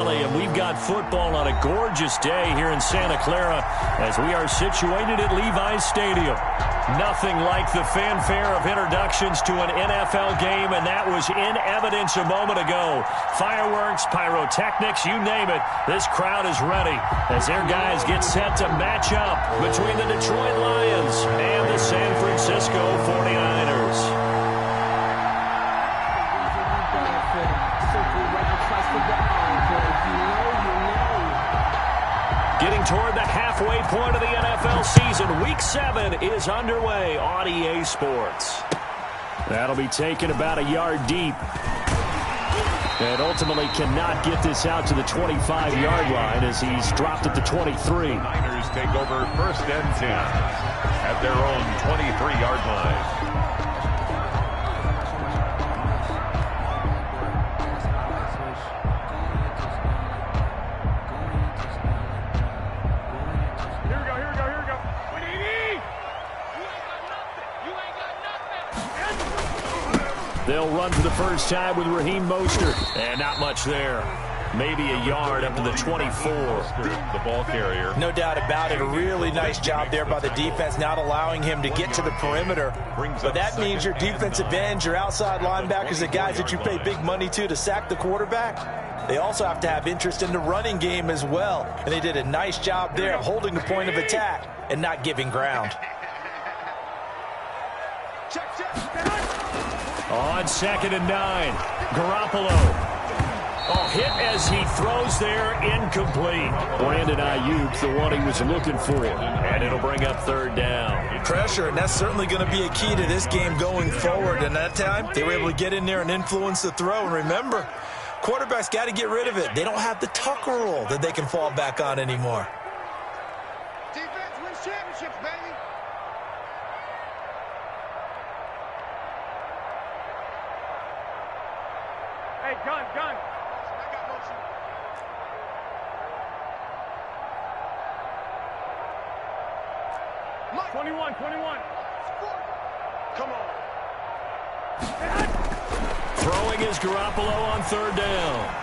And we've got football on a gorgeous day here in Santa Clara as we are situated at Levi's Stadium. Nothing like the fanfare of introductions to an NFL game, and that was in evidence a moment ago. Fireworks, pyrotechnics, you name it. This crowd is ready as their guys get set to match up between the Detroit Lions and the San Francisco 49ers. Getting toward the halfway point of the NFL season. Week 7 is underway on EA Sports. That'll be taken about a yard deep. And ultimately cannot get this out to the 25-yard line as he's dropped at the 23. Niners take over 1st and 10 at their own 23-yard line. They'll run for the first time with Raheem Mostert. And not much there. Maybe a yard up to the 24. The ball carrier. No doubt about it. A really nice job there by the defense, not allowing him to get to the perimeter. But that means your defensive ends, your outside linebackers, the guys that you pay big money to sack the quarterback, they also have to have interest in the running game as well. And they did a nice job there of holding the point of attack and not giving ground. On 2nd and 9, Garoppolo. Oh, hit as he throws there, incomplete. Brandon Ayuk, the one he was looking for. And it'll bring up 3rd down. Pressure, and that's certainly going to be a key to this game going forward. And that time, they were able to get in there and influence the throw. And remember, quarterbacks got to get rid of it. They don't have the Tucker rule that they can fall back on anymore. Defense wins championships, baby. Hey, gun. I got motion. Mike. 21. Come on. Throwing is Garoppolo on 3rd down.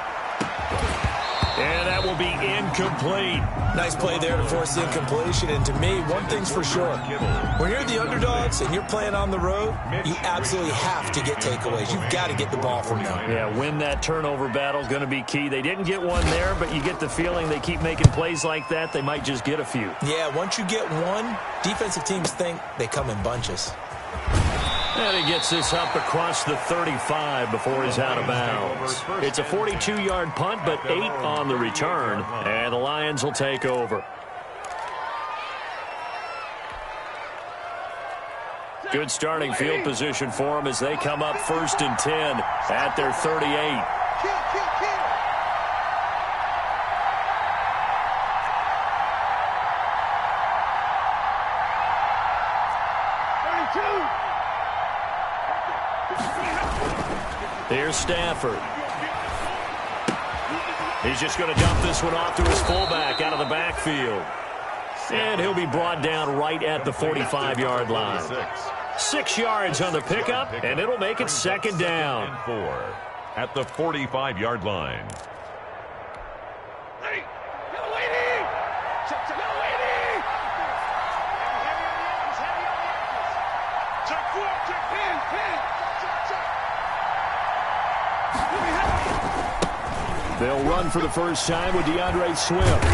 And that will be incomplete. Nice play there to force the incompletion. And to me, one thing's for sure. When you're the underdogs and you're playing on the road, you absolutely have to get takeaways. You've got to get the ball from them. Yeah, win that turnover battle, going to be key. They didn't get one there, but you get the feeling they keep making plays like that, they might just get a few. Yeah, once you get one, defensive teams think they come in bunches. And he gets this up across the 35 before he's out of bounds. It's a 42-yard punt, but 8 on the return, and the Lions will take over. Good starting field position for them as they come up 1st and 10 at their 38. Here's Stafford. He's just going to dump this one off to his fullback out of the backfield. And he'll be brought down right at the 45-yard line. 6 yards on the pickup, and it'll make it 2nd down. 4 at the 45-yard line. They'll run for the first time with DeAndre Swift.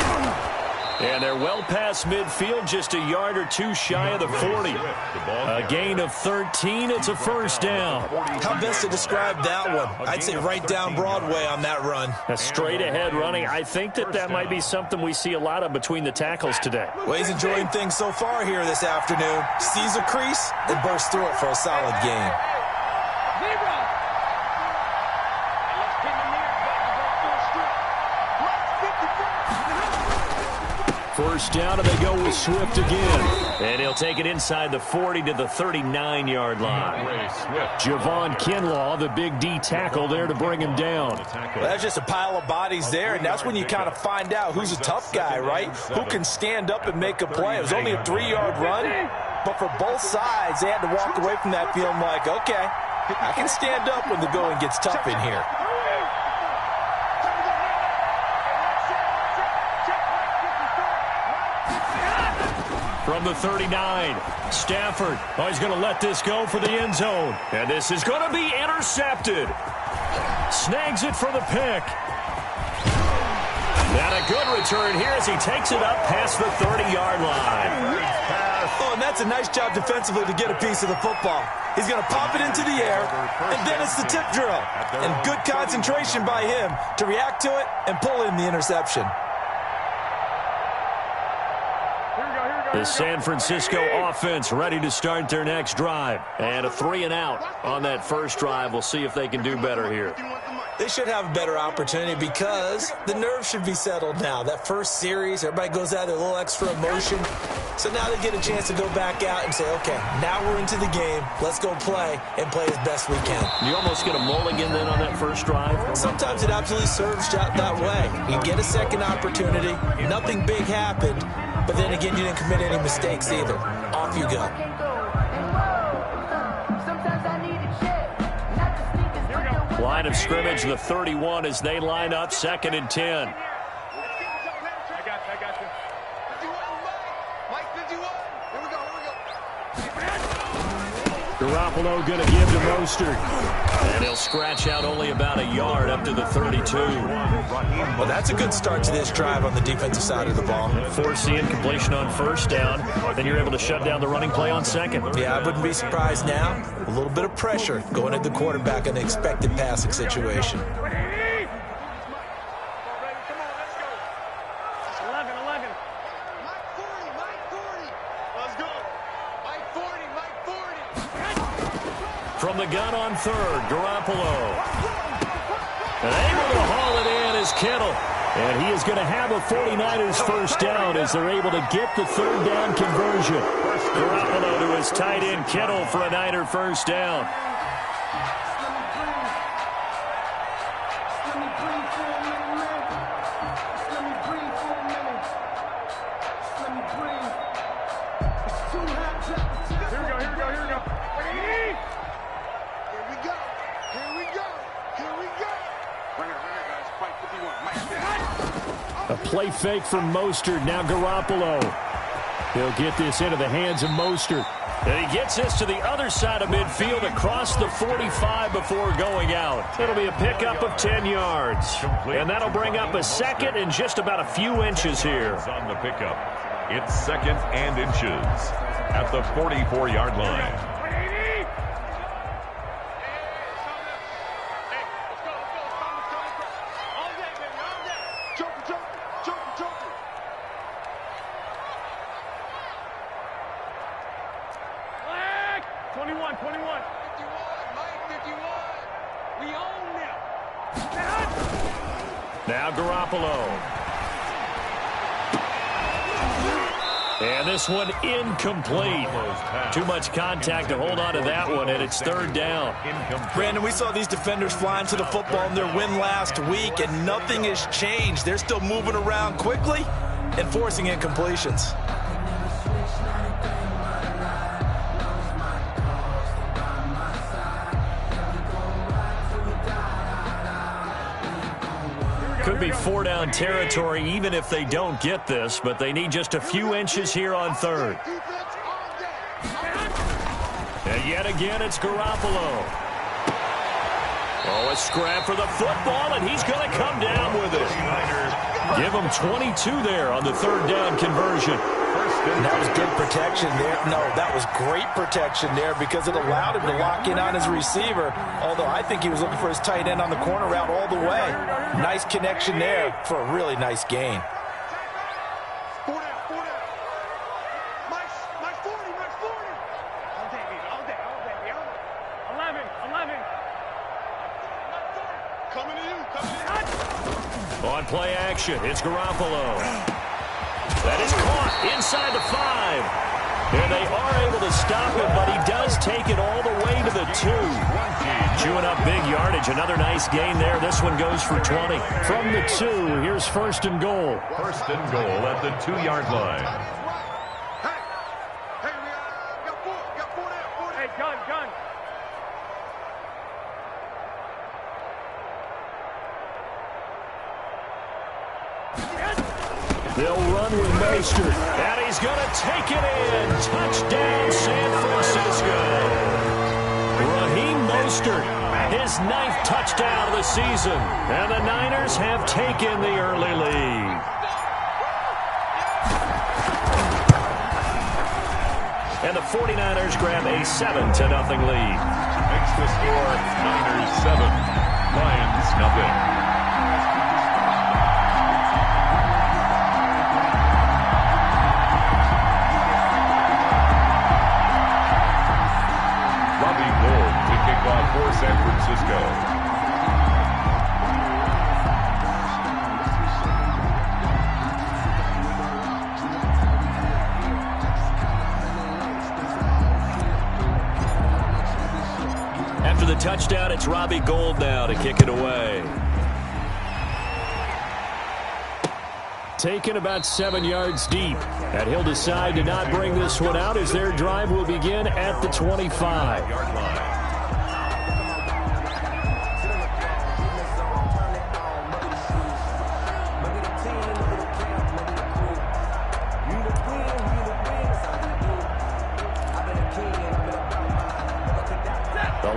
And they're well past midfield, just a yard or two shy of the 40. A gain of 13. It's a 1st down. How best to describe that one? I'd say right down Broadway on that run. A straight-ahead running. I think that might be something we see a lot of between the tackles today. Well, he's enjoying things so far here this afternoon. Sees a crease and bursts through it for a solid gain. First down, and they go with Swift again. And he'll take it inside the 40 to the 39-yard line. Javon Kinlaw, the big D tackle there to bring him down. Well, that's just a pile of bodies there, and that's when you kind of find out who's a tough guy, right? Who can stand up and make a play. It was only a 3-yard run, but for both sides, they had to walk away from that feeling like, okay, I can stand up when the going gets tough in here. from the 39. Stafford, oh, he's going to let this go for the end zone. And this is going to be intercepted. Snags it for the pick. And a good return here as he takes it up past the 30-yard line. Oh, and that's a nice job defensively to get a piece of the football. He's going to pop it into the air, and then it's the tip drill. And good concentration by him to react to it and pull in the interception. The San Francisco offense ready to start their next drive. And a 3-and-out on that first drive. We'll see if they can do better here. They should have a better opportunity because the nerves should be settled now. That first series, everybody goes out there, a little extra emotion. So now they get a chance to go back out and say, okay, now we're into the game. Let's go play and play as best we can. You almost get a mulligan then on that first drive? Sometimes it absolutely serves that way. You get a second opportunity. Nothing big happened. But then again, you didn't commit any mistakes either. Off you go. Line of scrimmage, the 31 as they line up, 2nd and 10. I got you. 51, Mike 51. Here we go. Garoppolo going to give to Mostert. And he'll scratch out only about a yard up to the 32. Well, that's a good start to this drive on the defensive side of the ball. Force the incompletion on first down. Then you're able to shut down the running play on second. Yeah, I wouldn't be surprised now. A little bit of pressure going at the quarterback in the expected passing situation. 11. Mike 40. Let's go. Mike 40. From the gun on third, Garoppolo. And able to haul it in is Kittle. And he is going to have a 49ers first down as they're able to get the third down conversion. Garoppolo to his tight end Kittle for a Niner first down. A play fake from Mostert. Now Garoppolo. He'll get this into the hands of Mostert. And he gets this to the other side of midfield across the 45 before going out. It'll be a pickup of 10 yards. And that'll bring up a second and just about a few inches here. On the pickup, it's 2nd and inches at the 44-yard line. Now Garoppolo. And this one incomplete. Too much contact to hold on to that one, and it's third down. Brandon, we saw these defenders flying to the football in their win last week, and nothing has changed. They're still moving around quickly and forcing incompletions. Could be 4-down territory even if they don't get this, but they need just a few inches here on third. And yet again, it's Garoppolo. Oh, a scrap for the football, and he's going to come down with it. Give him 22 there on the third down conversion. And that was good protection there. No, that was great protection there because it allowed him to lock in on his receiver, although I think he was looking for his tight end on the corner route all the way. Nice connection there for a really nice gain. On play action, it's Garoppolo. That is caught inside the 5. And they are able to stop him, but he does take it all the way to the 2. Chewing up big yardage. Another nice gain there. This one goes for 20. From the 2, here's 1st and goal. 1st and goal at the 2-yard line. Hey, gun. They'll run with Mostert. And he's going to take it in. Touchdown, San Francisco. Raheem Mostert, his 9th touchdown of the season. And the Niners have taken the early lead. And the 49ers grab a 7-0 lead. Makes the score Niners 7, Lions nothing. For San Francisco. After the touchdown, it's Robbie Gould now to kick it away. Taken about 7 yards deep. And he'll decide to not bring this one out as their drive will begin at the 25-yard line.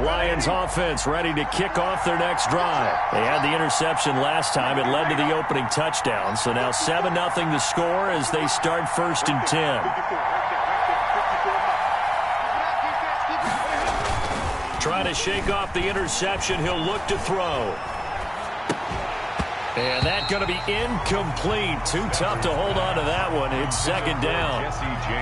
Lions offense ready to kick off their next drive. They had the interception last time. It led to the opening touchdown. So now 7-0 the score as they start 1st and 10. Trying to shake off the interception. He'll look to throw. And that's going to be incomplete. Too tough to hold on to that one. It's 2nd down.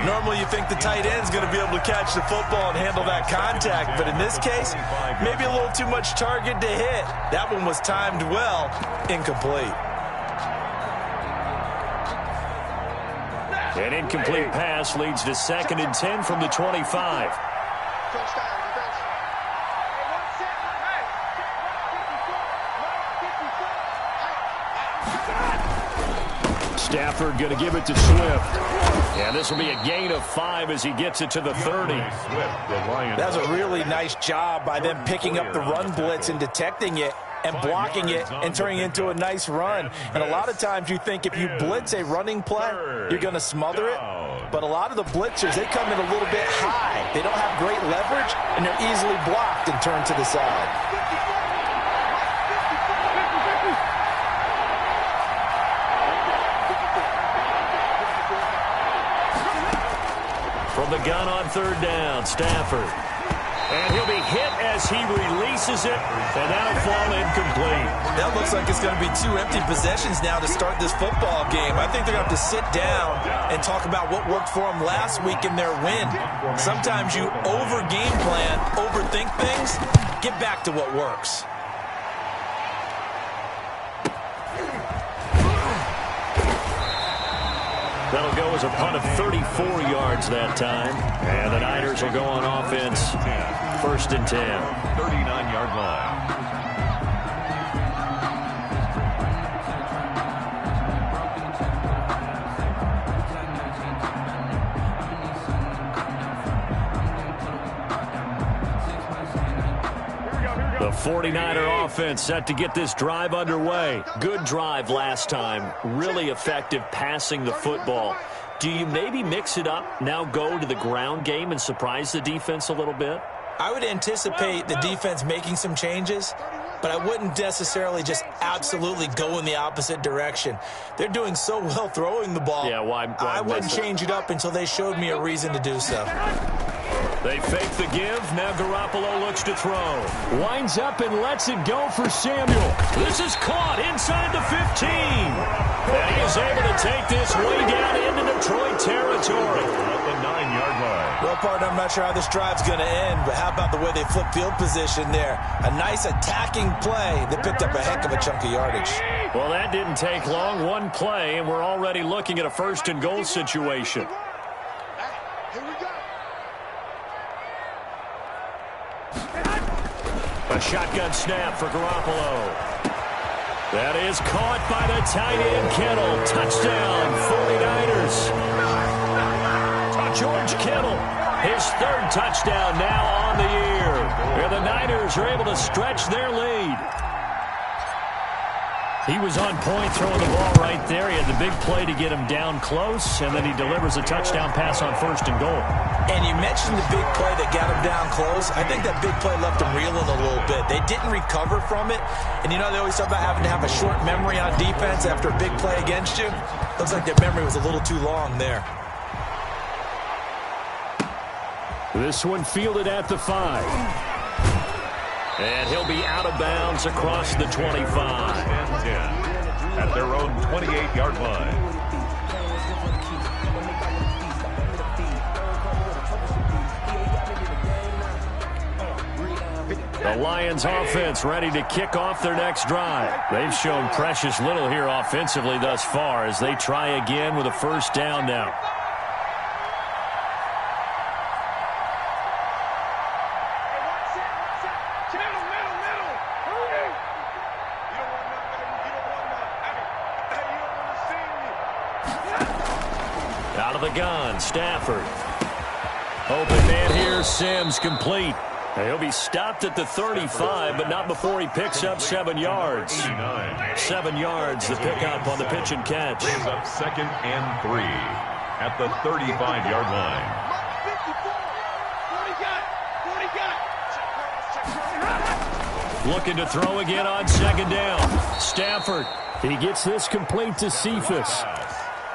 Normally you think the tight end's going to be able to catch the football and handle that contact, but in this case, maybe a little too much target to hit. That one was timed well. Incomplete. An incomplete pass leads to 2nd and 10 from the 25. Stafford going to give it to Swift. Yeah, this will be a gain of 5 as he gets it to the 30. That's a really nice job by them picking up the run blitz and detecting it and blocking it and turning it into a nice run. And a lot of times you think if you blitz a running play, you're going to smother it. But a lot of the blitzers, they come in a little bit high. They don't have great leverage, and they're easily blocked and turned to the side. From the gun on 3rd down, Stafford. And he'll be hit as he releases it, and that'll fall incomplete. That looks like it's going to be 2 empty possessions now to start this football game. I think they're going to have to sit down and talk about what worked for them last week in their win. Sometimes you over-game plan, overthink things, get back to what works. That'll go as a punt of 34 yards that time. And the Niners will go on offense. 1st and 10. 39-yard line. The 49er offense set to get this drive underway. Good drive last time. Really effective passing the football. Do you maybe mix it up, now go to the ground game and surprise the defense a little bit? I would anticipate the defense making some changes, but I wouldn't necessarily just absolutely go in the opposite direction. They're doing so well throwing the ball. Yeah, why I wouldn't change it up until they showed me a reason to do so. They fake the give. Now Garoppolo looks to throw. Winds up and lets it go for Samuel. This is caught inside the 15. And he is able to take this way down into Detroit territory. At the 9-yard line. Well, partner, I'm not sure how this drive's going to end, but how about the way they flip field position there? A nice attacking play that picked up a heck of a chunk of yardage. Well, that didn't take long. One play, and we're already looking at a 1st and goal situation. A shotgun snap for Garoppolo. That is caught by the tight end, Kittle. Touchdown, 49ers. George Kittle, his 3rd touchdown now on the year. And the Niners are able to stretch their lead. He was on point throwing the ball right there. He had the big play to get him down close, and then he delivers a touchdown pass on 1st and goal. And you mentioned the big play that got him down close. I think that big play left him reeling a little bit. They didn't recover from it. And, you know, they always talk about having to have a short memory on defense after a big play against you. Looks like their memory was a little too long there. This one fielded at the 5. And he'll be out of bounds across the 25. At their own 28-yard line. The Lions offense ready to kick off their next drive. They've shown precious little here offensively thus far as they try again with a 1st down now. Out of the gun, Stafford. Open man here, Sims complete. He'll be stopped at the 35, but not before he picks up 7 yards. 7 yards, the pickup on the pitch and catch. Brings up 2nd and 3 at the 35-yard line. Looking to throw again on 2nd down. Stafford, he gets this complete to Cephas.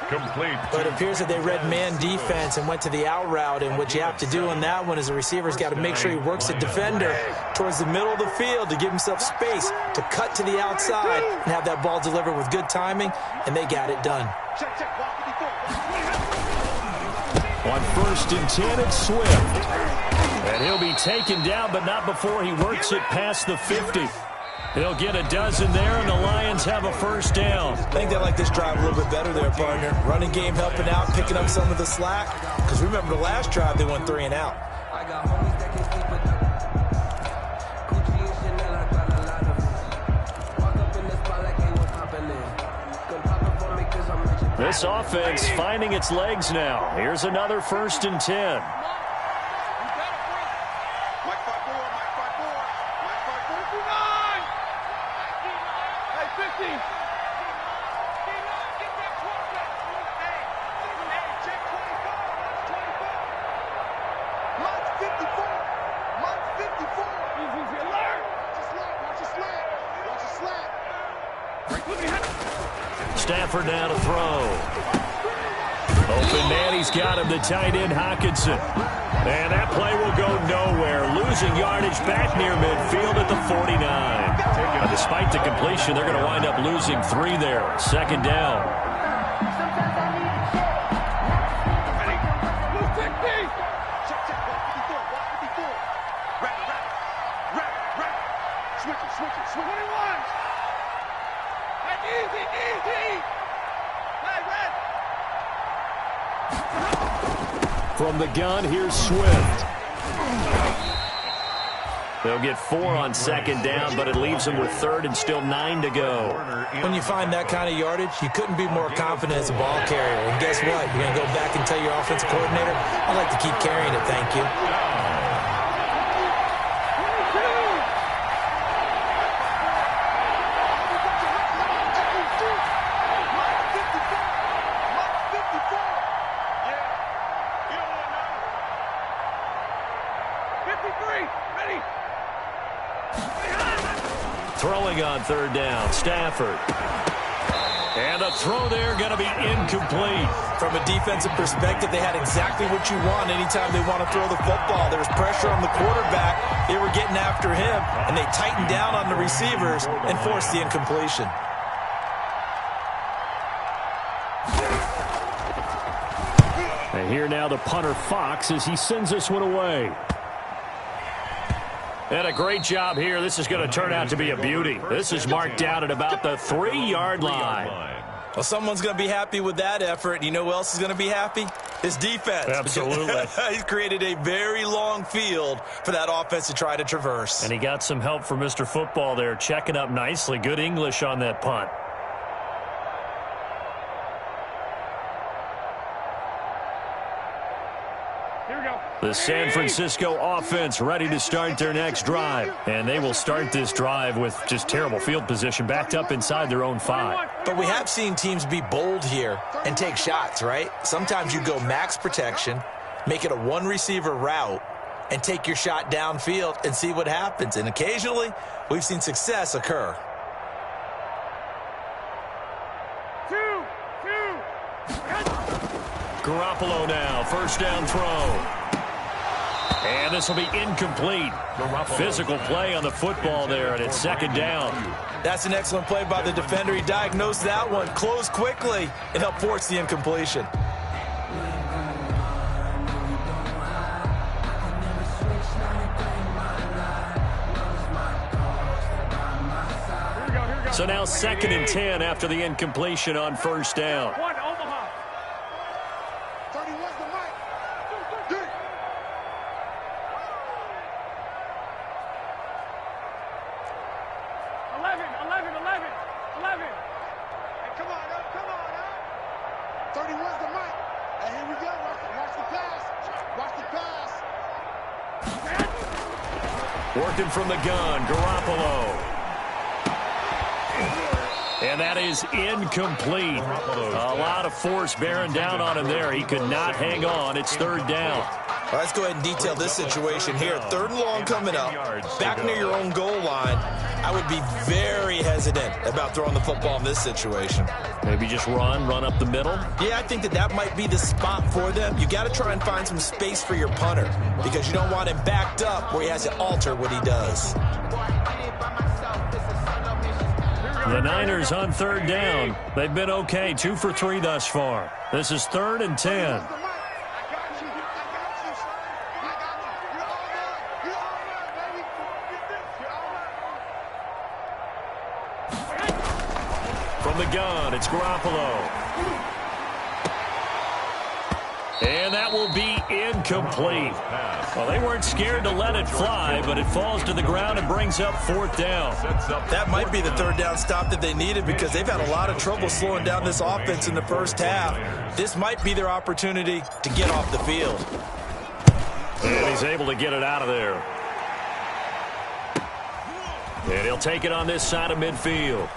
Complete. But it appears that they read man defense and went to the out route, and what you have to do on that one is the receiver's got to make sure he works the defender towards the middle of the field to give himself space to cut to the outside and have that ball delivered with good timing, and they got it done. On 1st and 10, it's Swift. And he'll be taken down, but not before he works it past the 50. He'll get a dozen there, and the Lions have a 1st down. I think they like this drive a little bit better there, partner. Running game helping out, picking up some of the slack. Because remember the last drive, they went 3 and out. This offense finding its legs now. Here's another 1st and 10. Stafford now to throw. Open man, he's got him, the tight end Hockenson. And that play will go nowhere. Losing yardage back near midfield at the 49. Despite the completion, they're going to wind up losing 3 there. 2nd down. From the gun, here's Swift. They'll get 4 on 2nd down, but it leaves them with 3rd and still 9 to go. When you find that kind of yardage, you couldn't be more confident as a ball carrier. And guess what? You're going to go back and tell your offensive coordinator, I'd like to keep carrying it, thank you. Throwing on 3rd down, Stafford. And a throw there going to be incomplete. From a defensive perspective, they had exactly what you want anytime they want to throw the football. There was pressure on the quarterback. They were getting after him, and they tightened down on the receivers and forced the incompletion. And here now the punter Fox as he sends this one away. And a great job here. This is going to turn out to be a beauty. This is marked out at about the 3-yard line. Well, someone's going to be happy with that effort. You know who else is going to be happy? His defense. Absolutely. He's created a very long field for that offense to try to traverse. And he got some help from Mr. Football there, checking up nicely. Good English on that punt. The San Francisco offense ready to start their next drive. And they will start this drive with just terrible field position, backed up inside their own 5. But we have seen teams be bold here and take shots, right? Sometimes you go max protection, make it a one-receiver route, and take your shot downfield and see what happens. And occasionally, we've seen success occur. Garoppolo now, first down throw. And this will be incomplete. Physical play on the football there, and it's second down. That's an excellent play by the defender. He diagnosed that one, closed quickly, and helped force the incompletion. So now 2nd and 10 after the incompletion on first down. Working from the gun, Garoppolo. And that is incomplete. A lot of force bearing down on him there. He could not hang on. It's third down. Well, let's go ahead and detail this situation here. 3rd and long coming up, back near your own goal line. I would be very hesitant about throwing the football in this situation. Maybe just run up the middle? Yeah, I think that might be the spot for them. You got to try and find some space for your punter because you don't want him backed up where he has to alter what he does. The Niners on third down. They've been okay, 2 for 3 thus far. This is 3rd and 10. From the gun, it's Garoppolo. And that will be incomplete. Well, they weren't scared to let it fly, but it falls to the ground and brings up 4th down. That might be the 3rd down stop that they needed because they've had a lot of trouble slowing down this offense in the first half. This might be their opportunity to get off the field. And he's able to get it out of there. And he'll take it on this side of midfield.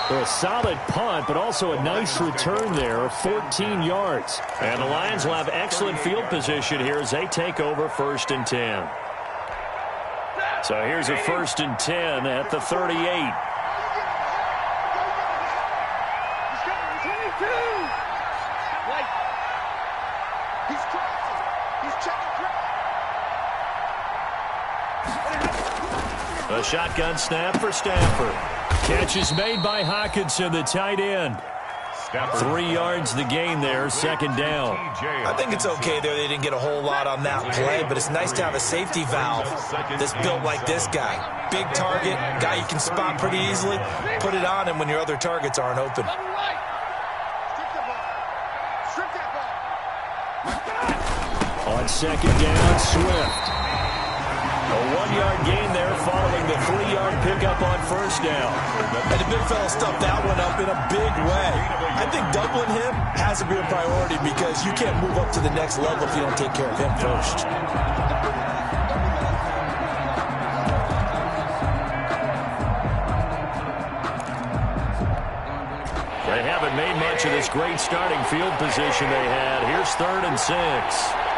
A solid punt, but also a nice return there of 14 yards. And the Lions will have excellent field position here as they take over 1st and 10. So here's a 1st and 10 at the 38. A shotgun snap for Stafford. Catch is made by Hockenson, the tight end. 3 yards the gain there, 2nd down. I think it's okay there. They didn't get a whole lot on that play, but it's nice to have a safety valve that's built like this guy. Big target, guy you can spot pretty easily. Put it on him when your other targets aren't open. On 2nd down, Swift. A 1-yard gain there following the 3-yard pickup on 1st down. And the big fella stuffed that one up in a big way. I think doubling him has to be a priority because you can't move up to the next level if you don't take care of him first. They haven't made much of this great starting field position they had. Here's 3rd and 6.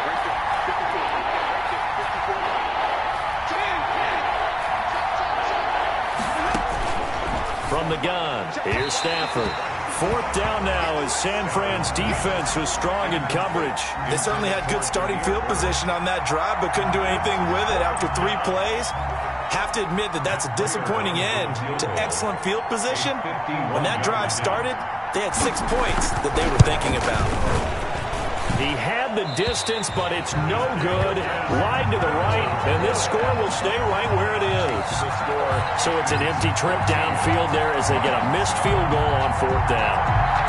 From the gun, here's Stafford. 4th down now as San Fran's defense was strong in coverage. They certainly had good starting field position on that drive, but couldn't do anything with it after 3 plays. Have to admit that that's a disappointing end to excellent field position. When that drive started, they had 6 points that they were thinking about. He had the distance, but it's no good. Wide to the right, and this score will stay right where it is. So it's an empty trip downfield there as they get a missed field goal on 4th down.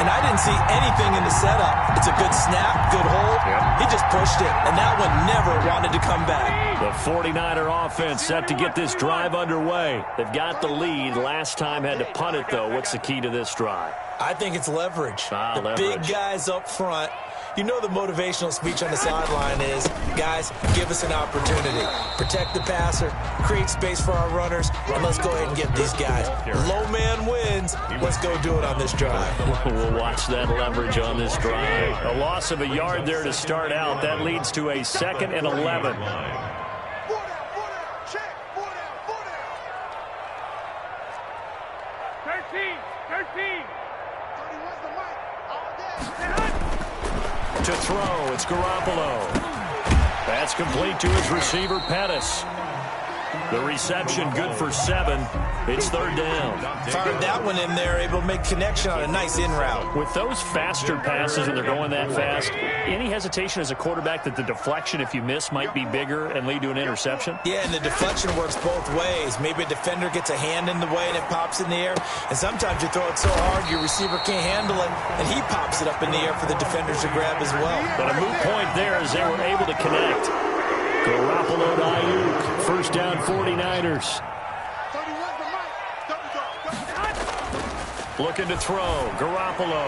And I didn't see anything in the setup. It's a good snap, good hold. He just pushed it, and that one never wanted to come back. The 49er offense set to get this drive underway. They've got the lead. Last time had to punt it, though. What's the key to this drive? I think it's leverage. Leverage. Big guys up front You know the motivational speech on the sideline is, guys, give us an opportunity. Protect the passer, create space for our runners, and let's go ahead and get these guys. Low man wins. Let's go do it on this drive. We'll watch that leverage on this drive. A loss of a yard there to start out. That leads to a 2nd and 11. To throw, it's Garoppolo. That's complete to his receiver, Pettis. The reception good for 7. It's 3rd down. Fired that one in there, able to make connection on a nice in route. With those faster passes and they're going that fast, any hesitation as a quarterback that the deflection, if you miss, might be bigger and lead to an interception? Yeah, and the deflection works both ways. Maybe a defender gets a hand in the way and it pops in the air. And sometimes you throw it so hard your receiver can't handle it, and he pops it up in the air for the defenders to grab as well. But a moot point there as they were able to connect. Garoppolo to Ayuk. 1st down, 49ers. Looking to throw. Garoppolo.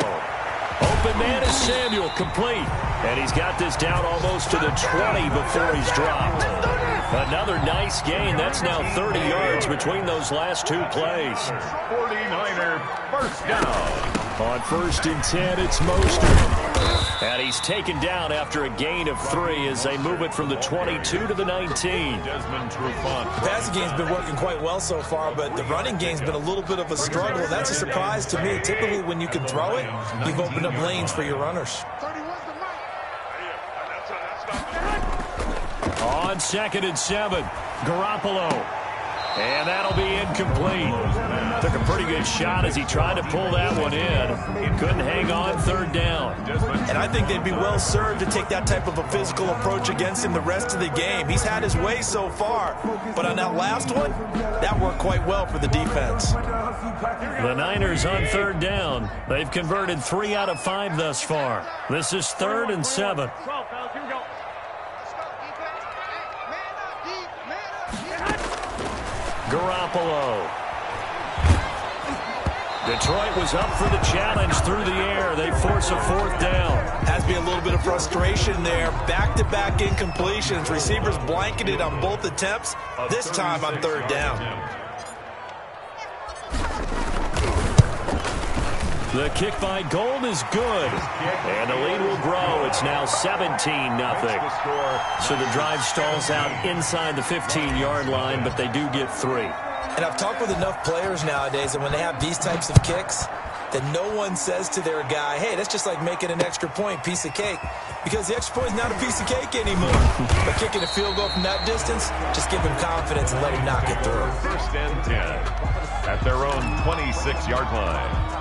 Open man is Samuel. Complete. And he's got this down almost to the 20 before he's dropped. Another nice gain. That's now 30 yards between those last 2 plays. 49er first down. On 1st and 10, it's Mostert. And he's taken down after a gain of 3 as they move it from the 22 to the 19. The passing game's been working quite well so far, but the running game's been a little bit of a struggle. That's a surprise to me. Typically, when you can throw it, you've opened up lanes for your runners. On 2nd and 7, Garoppolo. And that'll be incomplete. Took a pretty good shot as he tried to pull that one in. Couldn't hang on 3rd down. And I think they'd be well served to take that type of a physical approach against him the rest of the game. He's had his way so far, but on that last one, that worked quite well for the defense. The Niners on 3rd down. They've converted 3 out of 5 thus far. This is 3rd and 7. Garoppolo. Detroit was up for the challenge through the air. They force a 4th down. Has to be a little bit of frustration there. Back-to-back incompletions. Receivers blanketed on both attempts, this time on 3rd down. The kick by Gold is good. And the lead will grow. It's now 17-0. So the drive stalls out inside the 15-yard line, but they do get 3. And I've talked with enough players nowadays that when they have these types of kicks, that no one says to their guy, hey, that's just like making an extra point, piece of cake. Because the extra point is not a piece of cake anymore. But kicking a field goal from that distance, just give him confidence and let him knock it through. 1st and 10 at their own 26-yard line.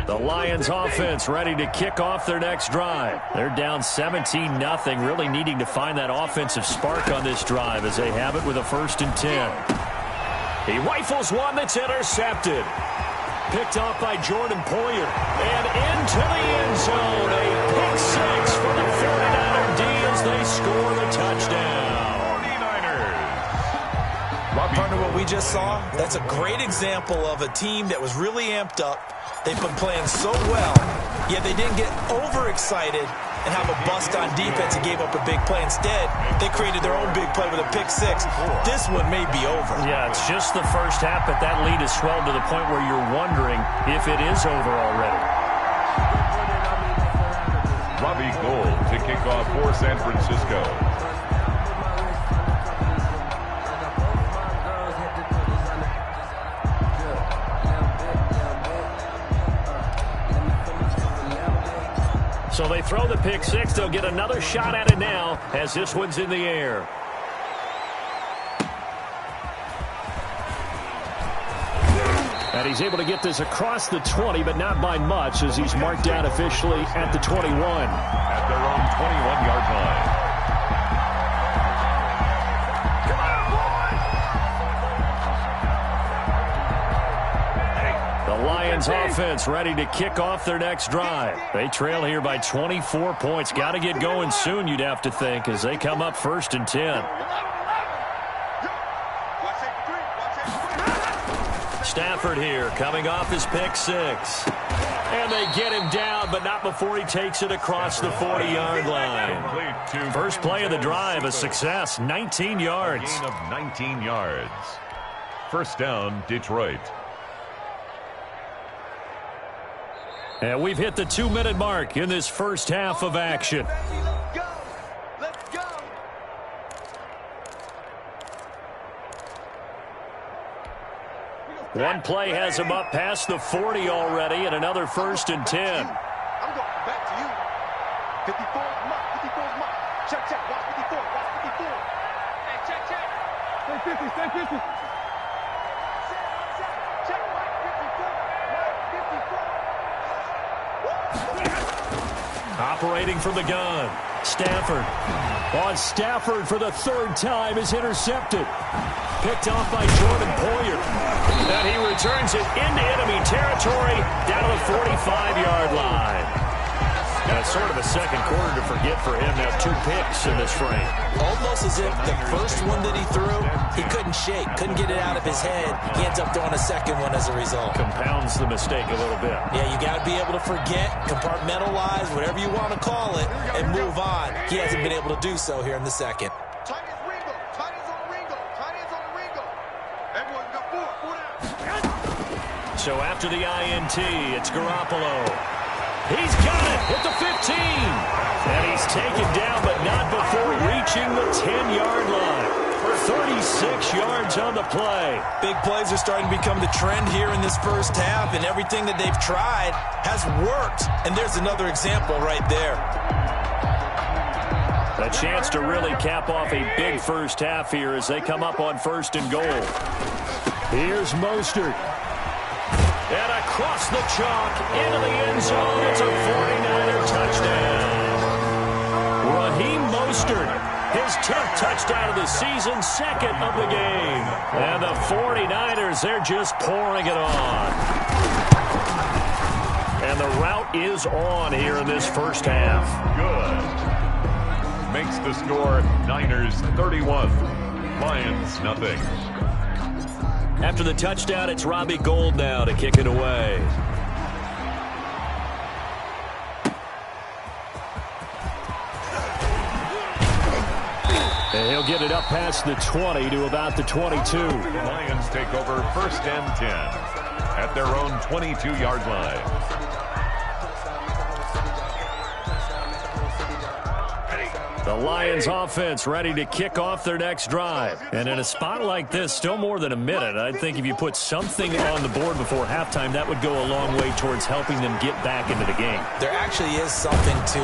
The Lions offense ready to kick off their next drive. They're down 17-0, really needing to find that offensive spark on this drive as they have it with a 1st and 10. He rifles one that's intercepted. Picked off by Jordan Poyer. And into the end zone. A pick 6 for the 49er D as they score the touchdown. 49ers. Partner, what we just saw, that's a great example of a team that was really amped up. They've been playing so well, yet they didn't get overexcited and have a bust on defense and gave up a big play. Instead, they created their own big play with a pick 6. This one may be over. Yeah, it's just the first half, but that lead has swelled to the point where you're wondering if it is over already. Robbie Gould to kick off for San Francisco. So they throw the pick 6. They'll get another shot at it now as this one's in the air. And he's able to get this across the 20, but not by much as he's marked down officially at the 21. At their own 21-yard line. Lions offense ready to kick off their next drive. They trail here by 24 points. Got to get going soon, you'd have to think, as they come up 1st and 10. Stafford here, coming off his pick 6. And they get him down, but not before he takes it across the 40-yard line. First play of the drive, a success, 19 yards. Gain of 19 yards. First down, Detroit. And we've hit the 2-minute mark in this first half of action. One play has him up past the 40 already, and another 1st and 10. I'm going back to you. 54's mark. 54's mark. Check, check. Watch 54. Watch 54. Hey, check, check. Stay 50. Stay 50. Check. Watch 54. Operating from the gun. Stafford. On Stafford for the 3rd time is intercepted. Picked off by Jordan Poyer. And he returns it into enemy territory down to the 45-yard line. That's sort of a second quarter to forget for him. Now 2 picks in this frame. Almost as if the first one that he threw, he couldn't shake, couldn't get it out of his head. He ends up throwing a second one as a result. Compounds the mistake a little bit. Yeah, you got to be able to forget, compartmentalize, whatever you want to call it, and move on. He hasn't been able to do so here in the second. So after the INT, it's Garoppolo. He's got it at the 15. And he's taken down, but not before reaching the 10-yard line. 36 yards on the play. Big plays are starting to become the trend here in this first half, and everything that they've tried has worked. And there's another example right there. A chance to really cap off a big first half here as they come up on 1st and goal. Here's Mostert. And across the chalk, into the end zone. It's a 49er touchdown. Raheem Mostert, his 10th touchdown of the season, 2nd of the game. And the 49ers, they're just pouring it on. And the route is on here in this first half. Good. Makes the score Niners 31, Lions nothing. After the touchdown, it's Robbie Gould now to kick it away. And he'll get it up past the 20 to about the 22. The Lions take over 1st and 10 at their own 22-yard line. The Lions offense ready to kick off their next drive. And in a spot like this, still more than a minute, I think if you put something on the board before halftime, that would go a long way towards helping them get back into the game. There actually is something to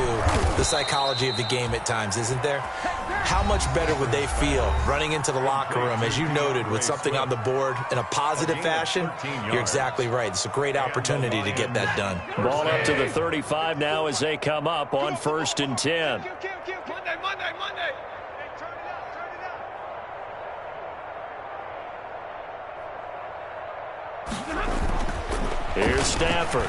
the psychology of the game at times, isn't there? How much better would they feel running into the locker room, as you noted, with something on the board in a positive fashion? You're exactly right. It's a great opportunity to get that done. Ball up to the 35 now as they come up on 1st and 10. Monday. Here's Stafford.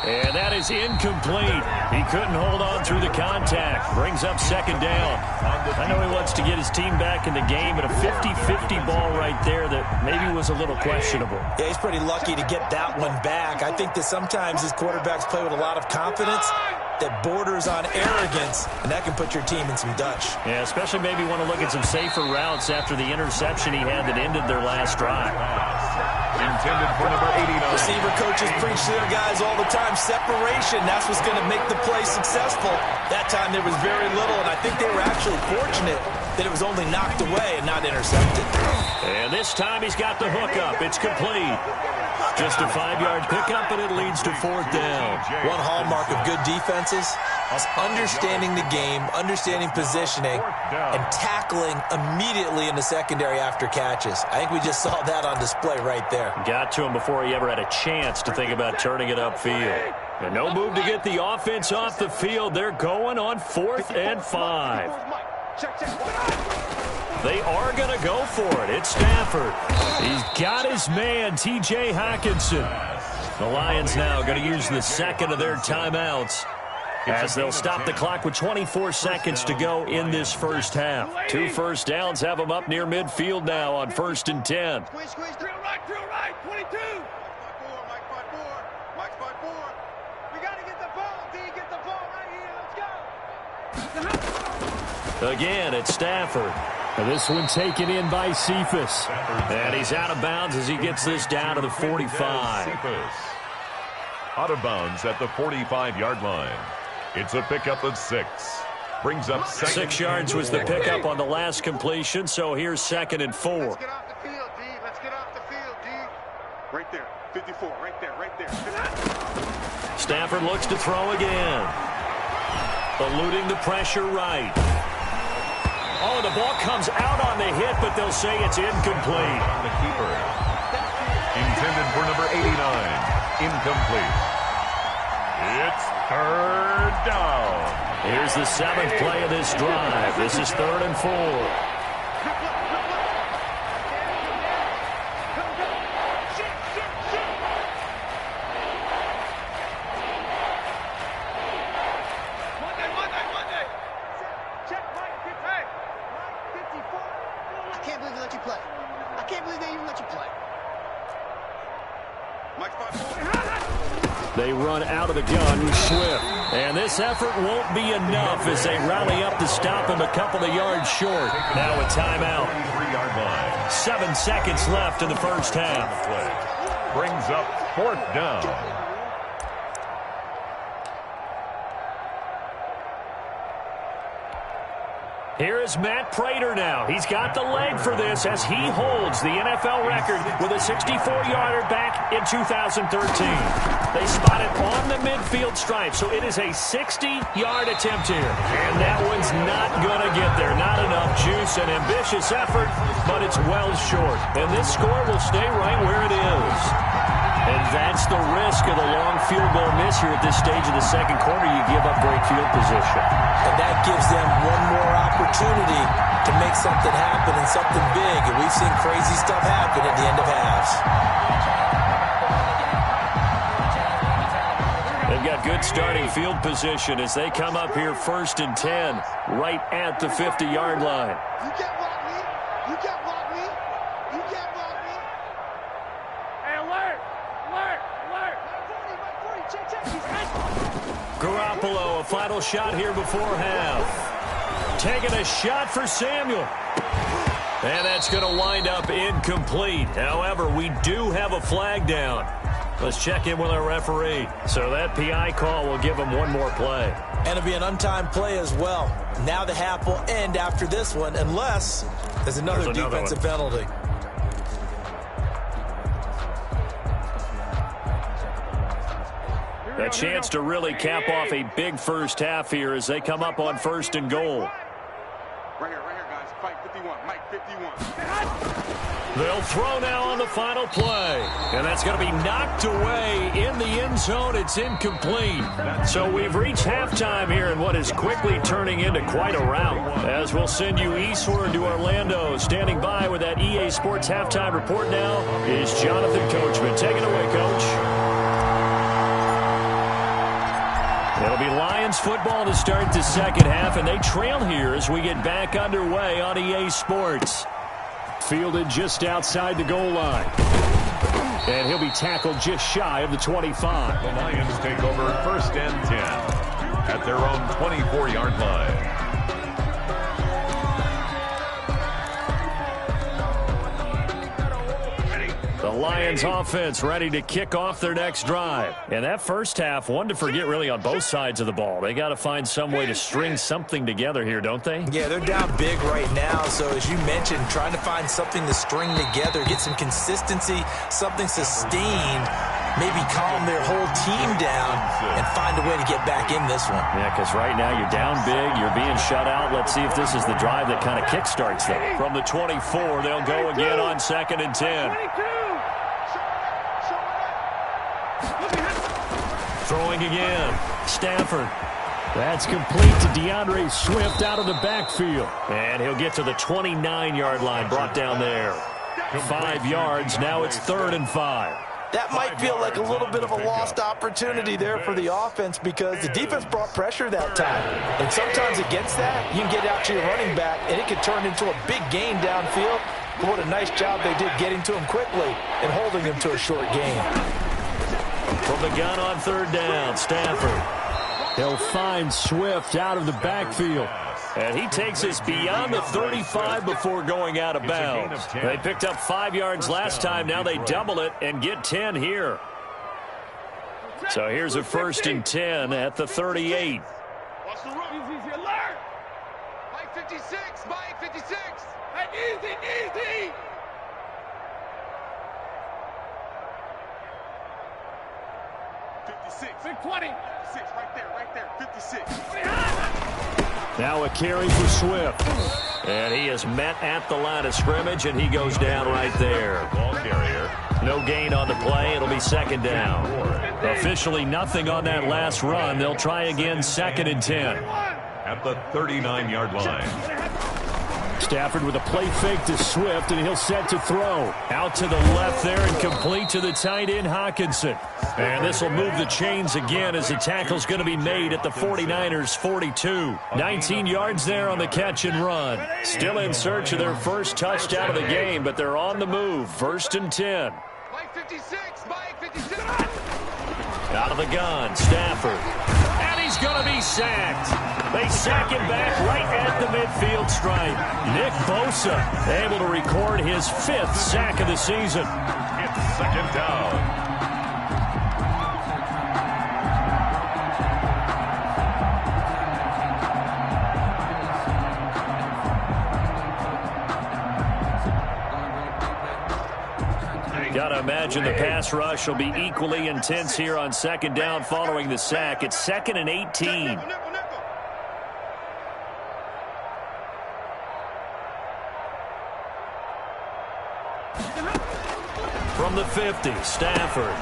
And that is incomplete. He couldn't hold on through the contact. Brings up 2nd down. I know he wants to get his team back in the game, but a 50-50 ball right there that maybe was a little questionable. Yeah, he's pretty lucky to get that one back. I think that sometimes his quarterbacks play with a lot of confidence that borders on arrogance, and that can put your team in some Dutch. Yeah, especially maybe want to look at some safer routes after the interception he had that ended their last drive. Intended for number 89. Receiver coaches preach to their guys all the time. Separation, that's what's going to make the play successful. That time there was very little, and I think they were actually fortunate that it was only knocked away and not intercepted. And this time he's got the hook up. It's complete. Just a 5-yard pickup, and it leads to 4th down. One hallmark of good defenses is understanding the game, understanding positioning, and tackling immediately in the secondary after catches. I think we just saw that on display right there. Got to him before he ever had a chance to think about turning it upfield. And no move to get the offense off the field. They're going on 4th and 5. They are going to go for it. It's Stafford. He's got his man, T.J. Hockenson. The Lions now going to use the second of their timeouts as they'll stop the clock with 24 seconds to go in this first half. 2 first downs have them up near midfield now on 1st and 10. Squeeze, drill right, 22. Mike 5-4. We got to get the ball, D. Get the ball right here. Let's go. Again, it's Stafford. And this one taken in by Cephas. And he's out of bounds as he gets this down to the 45. Out of bounds at the 45-yard line. It's a pickup of 6. Brings up 6 yards was the pickup on the last completion, so here's 2nd and 4. Let's get off the field, D. Let's get off the field, D. Right there, 54, right there. Stafford looks to throw again. Eluding the pressure right. Oh, the ball comes out on the hit, but they'll say it's incomplete. On the keeper. Intended for number 89. Incomplete. It's 3rd down. Here's the 7th play of this drive. This is 3rd and 4. They run out of the gun, Swift. And this effort won't be enough as they rally up to stop him a couple of yards short. Now a timeout. 3-yard line. 7 seconds left in the first half. Brings up 4th down. Here is Matt Prater now. He's got the leg for this as he holds the NFL record with a 64-yarder back in 2013. They spot it on the midfield stripe, so it is a 60-yard attempt here. And that one's not going to get there. Not enough juice, an ambitious effort, but it's well short. And this score will stay right where it is. And that's the risk of the long field goal miss here at this stage of the second quarter. You give up great field position. And that gives them one more opportunity to make something happen and something big. And we've seen crazy stuff happen at the end of halves. They've got good starting field position as they come up here 1st and 10, right at the 50-yard line. You can't block me. You can't block me. You can't block me. Hey, alert. Check. Garoppolo, a final shot here before half. Taking a shot for Samuel. And that's going to wind up incomplete. However, we do have a flag down. Let's check in with our referee. So that PI call will give him one more play. And it'll be an untimed play as well. Now the half will end after this one unless there's another defensive penalty. A chance to really cap off a big first half here as they come up on 1st and goal. Right here, guys. Fight 51. Mike 51. They'll throw now on the final play. And that's going to be knocked away in the end zone. It's incomplete. So we've reached halftime here in what is quickly turning into quite a rout. As we'll send you eastward to Orlando. Standing by with that EA Sports halftime report now is Jonathan Coachman. Take it away, Coach. It'll be Lions football to start the second half, and they trail here as we get back underway on EA Sports. Fielded just outside the goal line. And he'll be tackled just shy of the 25. The Lions take over 1st and 10 at their own 24-yard line. The Lions offense ready to kick off their next drive. And that first half, one to forget really on both sides of the ball. They got to find some way to string something together here, don't they? Yeah, they're down big right now. So as you mentioned, trying to find something to string together, get some consistency, something sustained, maybe calm their whole team down and find a way to get back in this one. Yeah, because right now you're down big, you're being shut out. Let's see if this is the drive that kind of kickstarts them. From the 24, they'll go again on 2nd and 10. Throwing again. Stafford. That's complete to DeAndre Swift out of the backfield. And he'll get to the 29-yard line, brought down there. 5 yards, now it's 3rd and 5. That might feel like a little bit of a lost opportunity there for the offense because the defense brought pressure that time. And sometimes against that, you can get out to your running back, and it can turn into a big gain downfield. But what a nice job they did getting to him quickly and holding him to a short gain. From the gun on 3rd down, Stafford. He'll find Swift out of the backfield. And he takes us beyond the 35 before going out of bounds. They picked up 5 yards last time. Now they double it and get 10 here. So here's a 1st and 10 at the 38. Watch the run. Easy, alert. Mike 56, Mike 56. Hey, easy. 56. Big 20. 56, right there. 56. Now a carry for Swift. And he is met at the line of scrimmage, and he goes down right there. Ball carrier. No gain on the play. It'll be 2nd down. Officially nothing on that last run. They'll try again, 2nd and 10. At the 39-yard line. Stafford with a play fake to Swift, and he'll set to throw. Out to the left there and complete to the tight end, Hawkinson. And this will move the chains again as the tackle's going to be made at the 49ers' 42. 19 yards there on the catch and run. Still in search of their first touchdown of the game, but they're on the move. 1st and 10. Mike 56, Mike 56. Out of the gun, Stafford. And he's going to be sacked. They sack him back right at the midfield stripe. Nick Bosa able to record his 5th sack of the season. It's 2nd down. Got to imagine the pass rush will be equally intense here on 2nd down following the sack. It's 2nd and 18. From the 50, Stafford.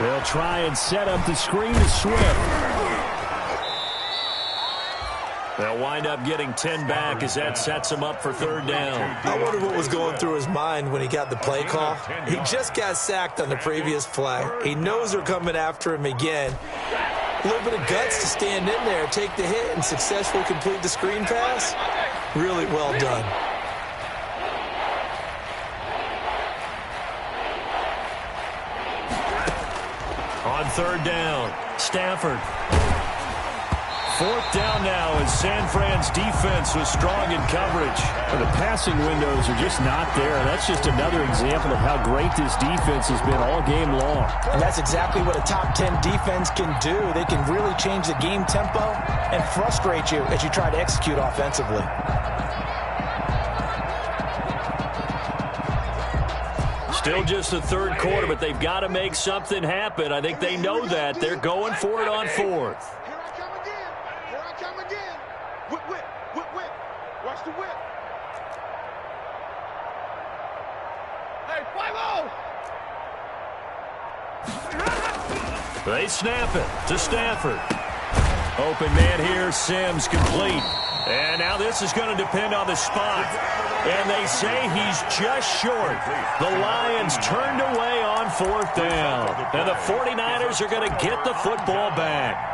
They'll try and set up the screen to Swift. They'll wind up getting 10 back as that sets him up for 3rd down. I wonder what was going through his mind when he got the play call. He just got sacked on the previous play. He knows they're coming after him again. A little bit of guts to stand in there, take the hit, and successfully complete the screen pass. Really well done. On 3rd down, Stafford. 4th down now as San Fran's defense was strong in coverage. Well, the passing windows are just not there. That's just another example of how great this defense has been all game long. And that's exactly what a top 10 defense can do. They can really change the game tempo and frustrate you as you try to execute offensively. Still just the 3rd quarter, but they've got to make something happen. I think they know that. They're going for it on 4th. Here I come again. Whip. Watch the whip. Hey, 5-0. They snap it to Stafford. Open man here, Sims complete. And now this is going to depend on the spot. And they say he's just short. The Lions turned away on 4th down. And the 49ers are going to get the football back.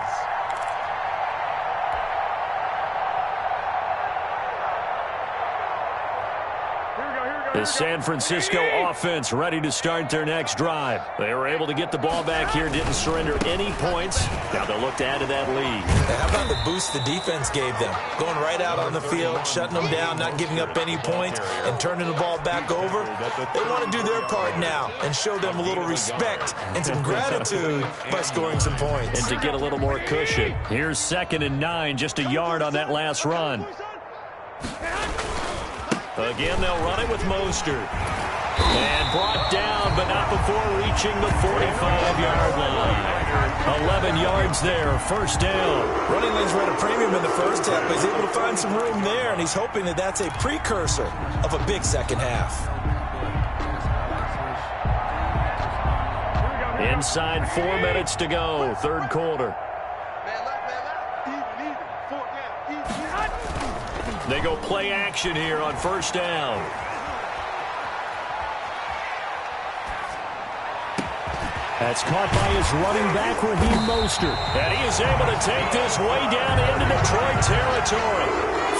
The San Francisco offense ready to start their next drive. They were able to get the ball back here, didn't surrender any points. Now they'll look to add to that lead. How about the boost the defense gave them? Going right out on the field, shutting them down, not giving up any points, and turning the ball back over. They want to do their part now and show them a little respect and some gratitude by scoring some points. And to get a little more cushion. Here's 2nd and 9, just a yard on that last run. Again, they'll run it with Mostert. And brought down, but not before reaching the 45-yard line. 11 yards there, 1st down. Running lanes were at a premium in the first half, but he's able to find some room there, and he's hoping that that's a precursor of a big second half. Inside 4 minutes to go, 3rd quarter. Man left. They go play action here on first down. That's caught by his running back, Raheem Mostert. And he is able to take this way down into Detroit territory.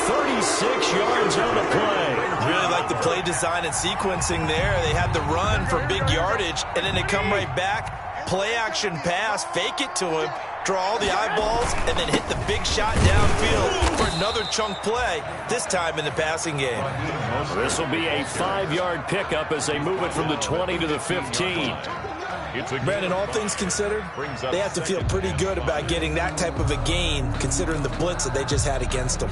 36 yards on the play. Really like the play design and sequencing there. They had the run for big yardage, and then they come right back, play action pass, fake it to him, draw all the eyeballs, and then hit the big shot downfield for another chunk play, this time in the passing game. This will be a 5-yard pickup as they move it from the 20 to the 15. Brandon, all things considered, they have to feel pretty good about getting that type of a gain, considering the blitz that they just had against them.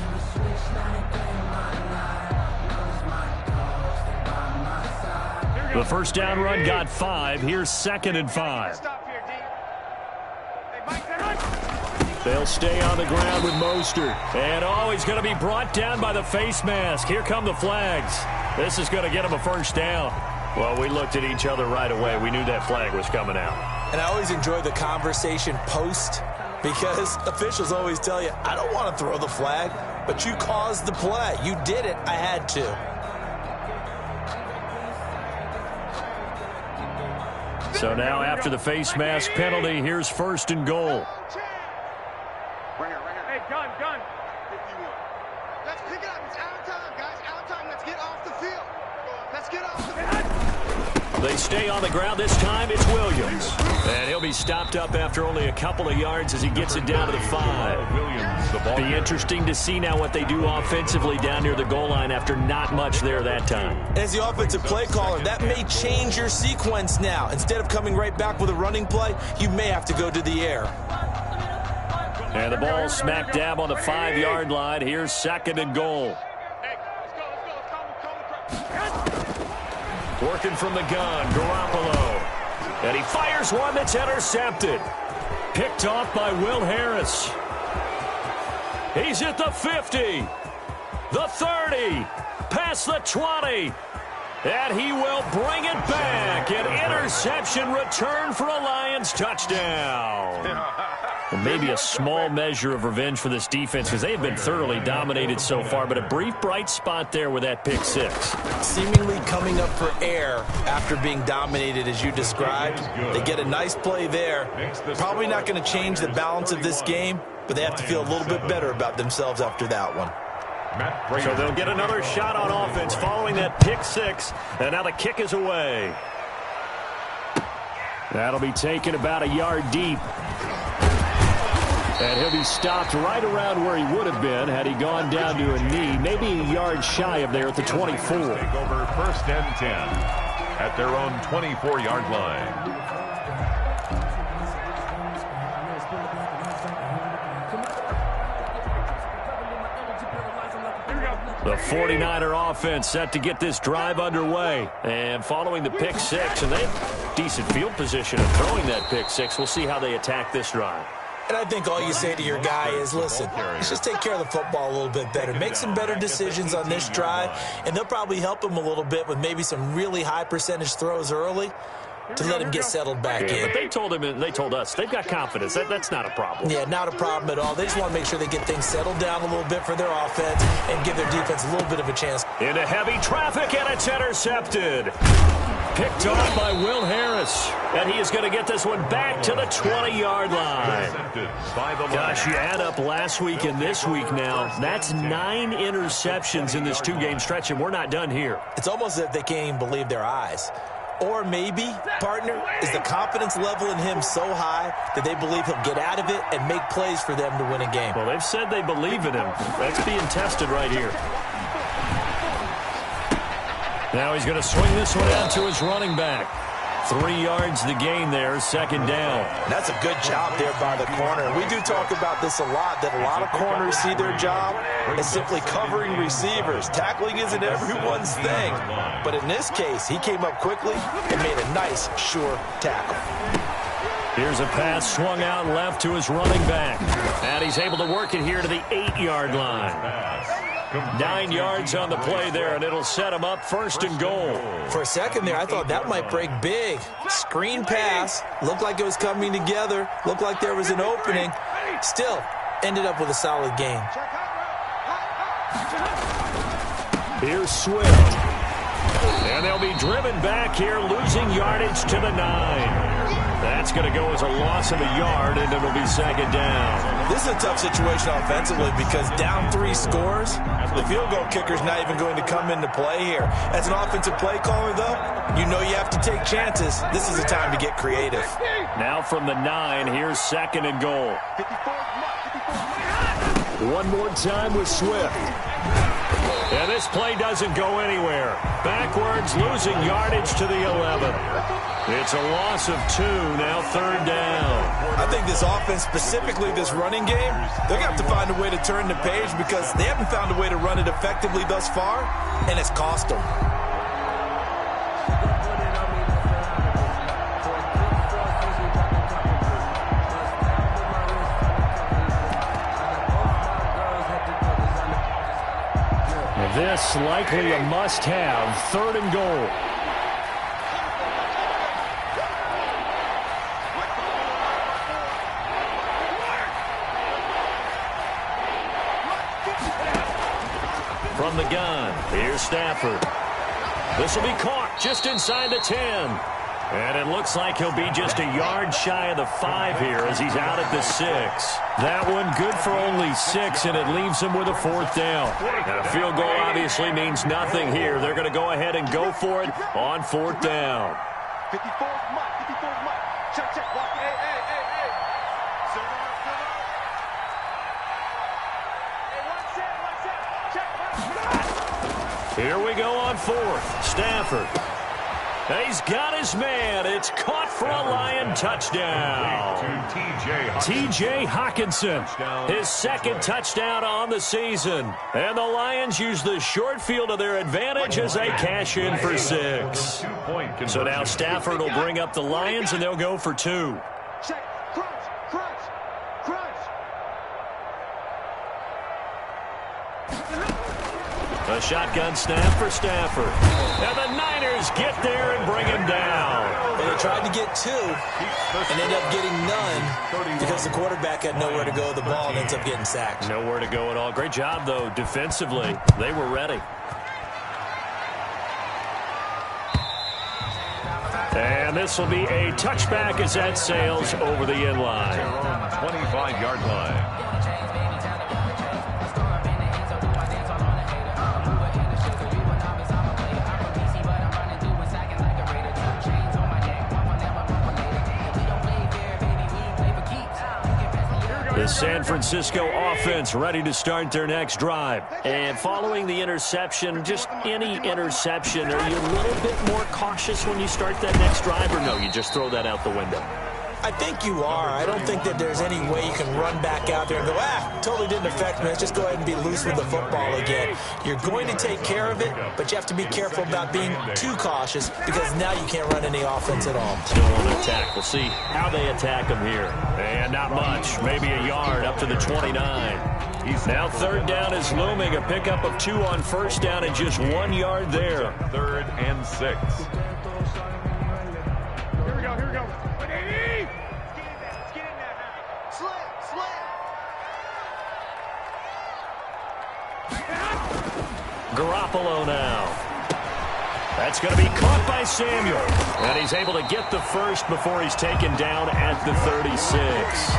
The first down run got 5. Here's 2nd and 5. They'll stay on the ground with Mostert. And, he's going to be brought down by the face mask. Here come the flags. This is going to get him a first down. Well, we looked at each other right away. We knew that flag was coming out. And I always enjoy the conversation post, because officials always tell you, I don't want to throw the flag, but you caused the play. You did it. I had to. So now after the face mask penalty, here's 1st and goal. Hey, gun. Let's pick it up. It's out of time, guys. Out of time. Let's get off the field. Let's get off the field. They stay on the ground. This time it's Williams. And he'll be stopped up after only a couple of yards as he gets it down to the 5. Be interesting to see now what they do offensively down near the goal line after not much there that time. As the offensive play caller, that may change your sequence now. Instead of coming right back with a running play, you may have to go to the air. And the ball smack dab on the 5-yard line. Here's 2nd and goal. Working from the gun, Garoppolo. And he fires one that's intercepted. Picked off by Will Harris. He's at the 50, the 30, past the 20. And he will bring it back. An interception return for a Lions touchdown. And maybe a small measure of revenge for this defense because they have been thoroughly dominated so far, but a brief bright spot there with that pick 6. Seemingly coming up for air after being dominated as you described. They get a nice play there. Probably not going to change the balance of this game, but they have to feel a little bit better about themselves after that one. So they'll get another shot on offense following that pick 6, and now the kick is away. That'll be taken about a yard deep. And he'll be stopped right around where he would have been had he gone down to a knee, maybe a yard shy of there at the 24. Take over 1st and 10 at their own 24-yard line. The 49er offense set to get this drive underway. And following the pick 6, and they have decent field position of throwing that pick 6. We'll see how they attack this drive. And I think all you say to your guy is, listen, let's just take care of the football a little bit better. Make some better decisions on this drive, and they'll probably help him a little bit with maybe some really high percentage throws early to let him get settled back in. But they told him, and they told us, they've got confidence. That's not a problem. Yeah, not a problem at all. They just want to make sure they get things settled down a little bit for their offense and give their defense a little bit of a chance. Into heavy traffic, and it's intercepted. Picked off by Will Harris. And he is going to get this one back to the 20-yard line. Gosh, you add up last week and this week now. That's 9 interceptions in this 2-game stretch, and we're not done here. It's almost as if they can't even believe their eyes. Or maybe, partner, is the confidence level in him so high that they believe he'll get out of it and make plays for them to win a game. Well, they've said they believe in him. That's being tested right here. Now he's going to swing this one out to his running back. 3 yards the gain there, 2nd down. And that's a good job there by the corner. We do talk about this a lot, that a lot of corners see their job as simply covering receivers. Tackling isn't everyone's thing. But in this case, he came up quickly and made a nice, sure tackle. Here's a pass swung out left to his running back. And he's able to work it here to the 8-yard line. 9 yards on the play there, and it'll set him up 1st and goal. For a second there, I thought that might break big. Screen pass. Looked like it was coming together. Looked like there was an opening. Still, ended up with a solid gain. Here's Swift. And they'll be driven back here, losing yardage to the 9. That's going to go as a loss of a yard, and it'll be second down. This is a tough situation offensively because down 3 scores, the field goal kicker's not even going to come into play here. As an offensive play caller, though, you know you have to take chances. This is a time to get creative. Now from the 9, here's second and goal. One more time with Swift. And this play doesn't go anywhere. Backwards, losing yardage to the 11. It's a loss of 2, now third down. I think this offense, specifically this running game, they're going to have to find a way to turn the page because they haven't found a way to run it effectively thus far, and it's cost them. This likely a must-have, third and goal. From the gun, here's Stafford. This will be caught just inside the 10. And it looks like he'll be just a yard shy of the 5 here as he's out at the 6. That one good for only 6, and it leaves him with a 4th down. And a field goal obviously means nothing here. They're going to go ahead and go for it on 4th down. 54 Mike. Check, block. Hey. Check. Here we go on 4th. Stafford. He's got his man. It's caught for a Lion touchdown. T.J. Hawkinson, his second touchdown on the season. And the Lions use the short field to their advantage as they cash in for 6. So now Stafford will bring up the Lions, and they'll go for 2. Check. Crunch. A shotgun snap for Stafford. And the Niners get there and bring him down. Well, they tried to get 2 and ended up getting none because the quarterback had nowhere to go with the ball and ends up getting sacked. Nowhere to go at all. Great job, though, defensively. They were ready. And this will be a touchback as that sails over the end line. 25-yard line. The San Francisco offense ready to start their next drive. And following the interception, just any interception, are you a little bit more cautious when you start that next drive, or no, you just throw that out the window? I think you are. I don't think that there's any way you can run back out there and go, totally didn't affect me. Let's just go ahead and be loose with the football again. You're going to take care of it, but you have to be careful about being too cautious because now you can't run any offense at all. Still on the attack. We'll see how they attack them here. And not much. Maybe a yard up to the 29. Now third down is looming. A pickup of 2 on first down and just 1 yard there. 3rd and 6. Here we go. Let's get in there. Slit. Garoppolo now. That's going to be caught by Samuel. And he's able to get the first before he's taken down at the 36.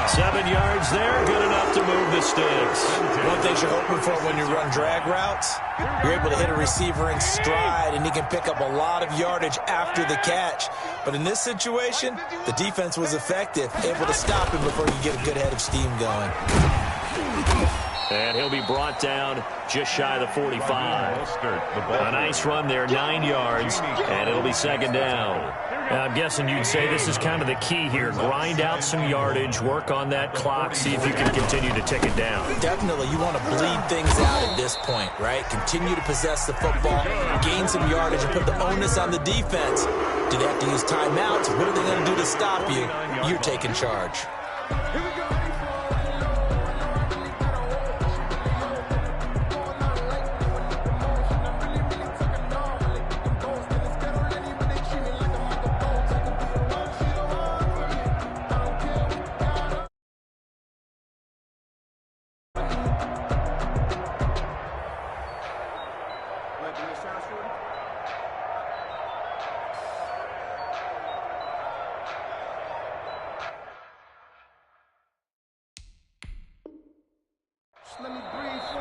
7 yards there, good enough to move the sticks. One thing you're hoping for when you run drag routes, you're able to hit a receiver in stride, and he can pick up a lot of yardage after the catch. But in this situation, the defense was effective, able to stop him before you get a good head of steam going. And he'll be brought down just shy of the 45. A nice run there, 9 yards, and it'll be second down. I'm guessing you'd say this is kind of the key here. Grind out some yardage, work on that clock, see if you can continue to tick it down. Definitely, you want to bleed things out at this point, right? Continue to possess the football, gain some yardage, and put the onus on the defense. Do they have to use timeouts? What are they going to do to stop you? You're taking charge.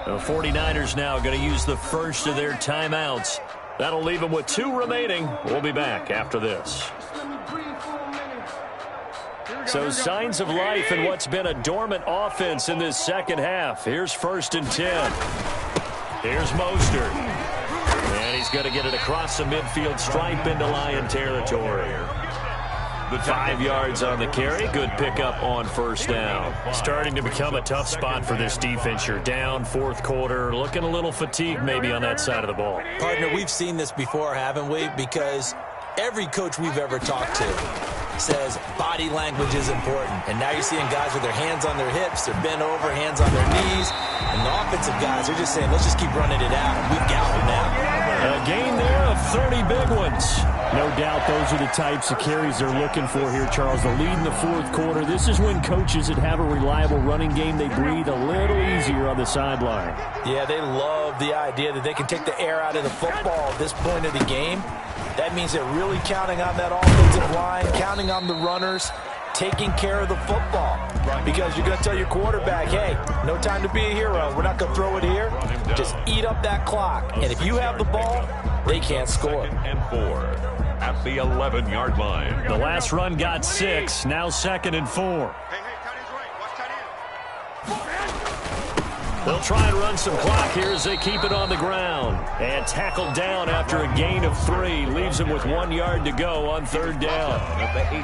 The 49ers now going to use the first of their timeouts. That'll leave them with 2 remaining. We'll be back after this. So signs of life in what's been a dormant offense in this second half. Here's 1st and 10. Here's Mostert. And he's going to get it across the midfield stripe into Lion territory. 5 yards on the carry. Good pickup on 1st down. Starting to become a tough spot for this defense. You're down 4th quarter. Looking a little fatigued maybe on that side of the ball. Partner, we've seen this before, haven't we? Because every coach we've ever talked to says body language is important. And now you're seeing guys with their hands on their hips, they're bent over, hands on their knees. And the offensive guys are just saying, let's just keep running it out. We've got them now. A gain there of 30 big ones. No doubt those are the types of carries they're looking for here, Charles. The lead in the 4th quarter. This is when coaches that have a reliable running game, they breathe a little easier on the sideline. Yeah, they love the idea that they can take the air out of the football at this point of the game. That means they're really counting on that offensive line, counting on the runners, taking care of the football. Because you're going to tell your quarterback, hey, no time to be a hero. We're not going to throw it here. Just eat up that clock. And if you have the ball, they can't score. And 4 at the 11-yard line. The last run got 6. Now 2nd and 4. Hey, tight end's right. Watch tight end. They'll try and run some clock here as they keep it on the ground. And tackled down after a gain of 3. Leaves them with 1 yard to go on 3rd down.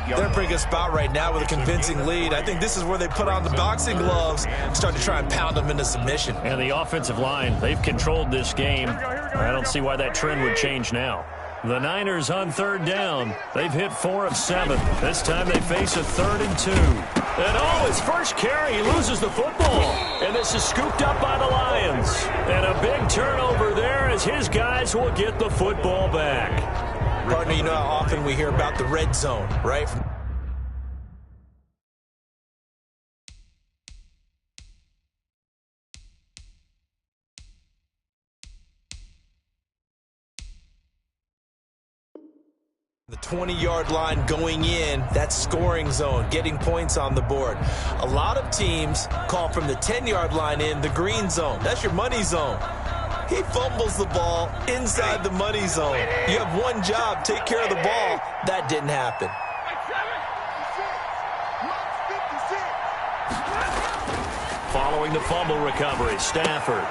They're in a pretty good spot right now with a convincing lead. I think this is where they put on the boxing gloves and start to try and pound them into submission. And the offensive line, they've controlled this game. I don't see why that trend would change now. The Niners on 3rd down. They've hit 4 of 7. This time they face a 3rd and 2. And his first carry, he loses the football. And this is scooped up by the Lions. And a big turnover there as his guys will get the football back. Partner, you know how often we hear about the red zone, right? The 20-yard line going in, that's scoring zone, getting points on the board. A lot of teams call from the 10-yard line in the green zone. That's your money zone. He fumbles the ball inside the money zone. You have one job, take care of the ball. That didn't happen. Following the fumble recovery, Stafford.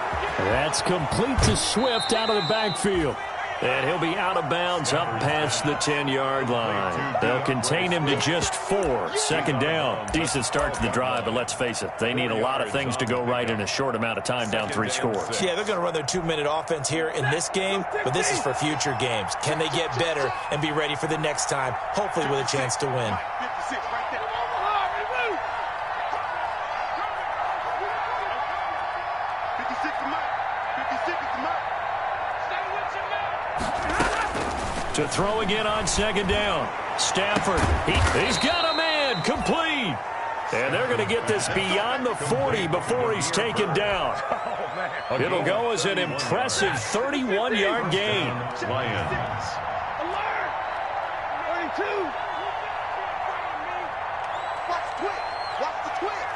That's complete to Swift out of the backfield. And he'll be out of bounds up past the 10-yard line. They'll contain him to just 4. 2nd down. Decent start to the drive, but let's face it, they need a lot of things to go right in a short amount of time, down 3 scores. Yeah, they're going to run their 2-minute offense here in this game, but this is for future games. Can they get better and be ready for the next time, hopefully with a chance to win? 56 right there. 56 is mine. 56 is mine. To throw again on 2nd down. Stafford, he's got a man, complete. And they're going to get this beyond the 40 before he's taken down. It'll go as an impressive 31-yard gain. Lions. Alert! 32. Watch the twitch. Watch the twitch.